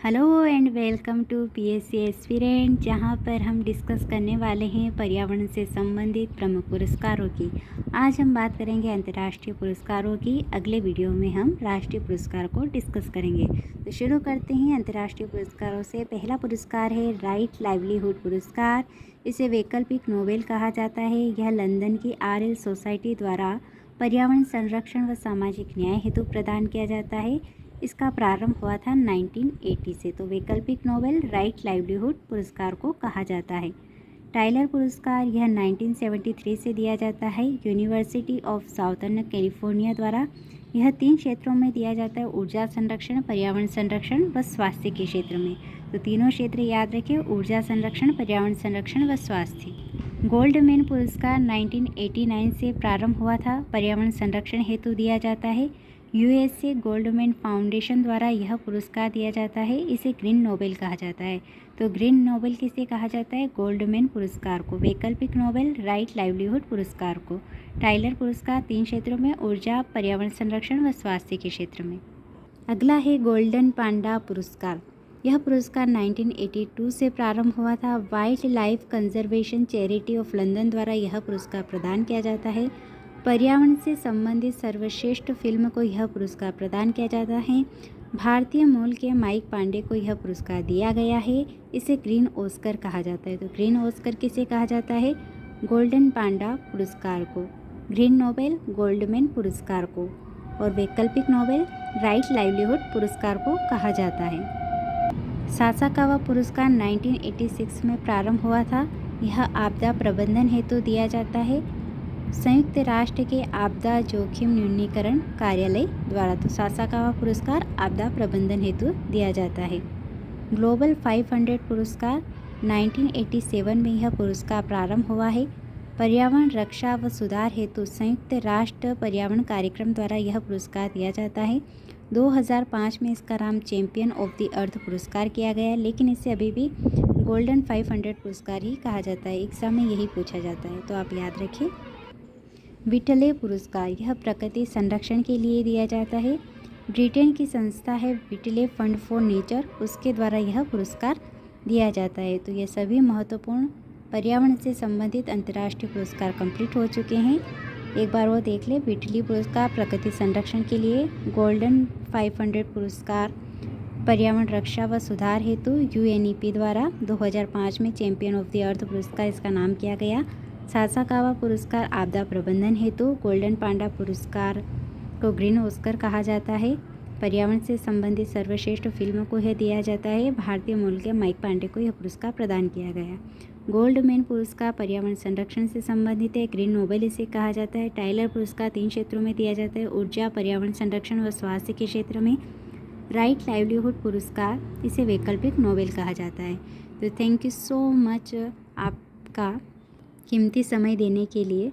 Hello and welcome to PSC aspirant, जहां पर हम डिस्कस करने वाले हैं पर्यावरण से संबंधित प्रमुख पुरस्कारों की। आज हम बात करेंगे अंतर्राष्ट्रीय पुरस्कारों की। अगले वीडियो में हम राष्ट्रीय पुरस्कार को डिस्कस करेंगे। तो शुरू करते हैं अंतर्राष्ट्रीय पुरस्कारों से। पहला पुरस्कार है राइट लाइवलीहुड पुरस्कार। इसे वैकल्पिक नोबेल कहा जाता है। यह लंदन की RL सोसाइटी द्वारा पर्यावरण संरक्षण व सामाजिक न्याय हेतु प्रदान किया जाता है। इसका प्रारंभ हुआ था 1980 से। तो वैकल्पिक नोबेल राइट लाइवलीहुड पुरस्कार को कहा जाता है। टाइलर पुरस्कार यह 1973 से दिया जाता है। यूनिवर्सिटी ऑफ साउथर्न कैलिफोर्निया द्वारा यह 3 क्षेत्रों में दिया जाता है: ऊर्जा संरक्षण, पर्यावरण संरक्षण व स्वास्थ्य के क्षेत्र में। तो तीनों क्षेत्र याद रखें: ऊर्जा संरक्षण, पर्यावरण संरक्षण व स्वास्थ्य। गोल्डमैन पुरस्कार 1989 से प्रारंभ हुआ था। पर्यावरण संरक्षण हेतु दिया जाता है। USA गोल्डमैन फाउंडेशन द्वारा यह पुरस्कार दिया जाता है। इसे ग्रीन नोबेल कहा जाता है। तो ग्रीन नोबेल किसे कहा जाता है? गोल्डमैन पुरस्कार को। वैकल्पिक नोबेल राइट लाइवलीहुड पुरस्कार को। टाइलर पुरस्कार 3 क्षेत्रों में: ऊर्जा, पर्यावरण संरक्षण व स्वास्थ्य के क्षेत्र में। अगला है गोल्डन पांडा पुरस्कार। यह पुरस्कार 1982 से प्रारंभ हुआ था। Wild life conservation charity of London द्वारा यह पुरस्कार प्रदान किया जाता है। पर्यावरण से संबंधित सर्वश्रेष्ठ फिल्म को यह पुरस्कार प्रदान किया जाता है। भारतीय मूल के माइक पांडे को यह पुरस्कार दिया गया है। इसे ग्रीन ऑस्कर कहा जाता है। तो ग्रीन ऑस्कर किसे कहा जाता है? गोल्डन पांडा पुरस्कार को। ग्रीन नोबेल गोल्डमैन पुरस्कार को और वैकल्पिक नोबेल राइट लाइवलीहुड पुरस्कार को कहा जाता है। सासाकावा पुरस्कार 1986 में प्रारंभ हुआ था। यह आपदा प्रबंधन हेतु दिया जाता है संयुक्त राष्ट्र के आपदा जोखिम न्यूनीकरण कार्यालय द्वारा। तो सासाकावा पुरस्कार आपदा प्रबंधन हेतु दिया जाता है। ग्लोबल 500 पुरस्कार 1987 में यह पुरस्कार प्रारंभ हुआ है। पर्यावरण रक्षा व सुधार हेतु संयुक्त राष्ट्र पर्यावरण कार्यक्रम द्वारा यह पुरस्कार दिया जाता है। 2005 में इसका नाम चैंपियन ऑफ द अर्थ पुरस्कार किया गया, लेकिन इसे अभी भी गोल्डन 500 पुरस्कार ही कहा जाता है। एग्जाम में यही पूछा जाता है, तो आप याद रखें। विटले पुरस्कार यह प्रकृति संरक्षण के लिए दिया जाता है। ब्रिटेन की संस्था है विटले फंड फॉर नेचर, उसके द्वारा यह पुरस्कार दिया जाता है। तो ये सभी महत्वपूर्ण पर्यावरण से संबंधित अंतर्राष्ट्रीय पुरस्कार कंप्लीट हो चुके हैं। एक बार वो देख ले। विटले पुरस्कार प्रकृति संरक्षण के लिए, गोल्डन 500 पुरस्कार पर्यावरण रक्षा व सुधार हेतु UNEP द्वारा 2005 में चैंपियन ऑफ द अर्थ पुरस्कार इसका नाम किया गया। सासाकावा पुरस्कार आपदा प्रबंधन हेतु, गोल्डन पांडा पुरस्कार को ग्रीन ऑस्कर कहा जाता है। पर्यावरण से संबंधित सर्वश्रेष्ठ फिल्म को यह दिया जाता है। भारतीय मूल के माइक पांडे को यह पुरस्कार प्रदान किया गया। गोल्डमैन पुरस्कार पर्यावरण संरक्षण से संबंधित है। ग्रीन नोबेल इसे कहा जाता है। टाइलर पुरस्कार 3 क्षेत्रों में दिया जाता है: ऊर्जा, पर्यावरण संरक्षण व स्वास्थ्य के क्षेत्र में। राइट लाइवलीहुड पुरस्कार इसे वैकल्पिक नोबेल कहा जाता है। तो थैंक यू सो मच आपका कीमती समय देने के लिए।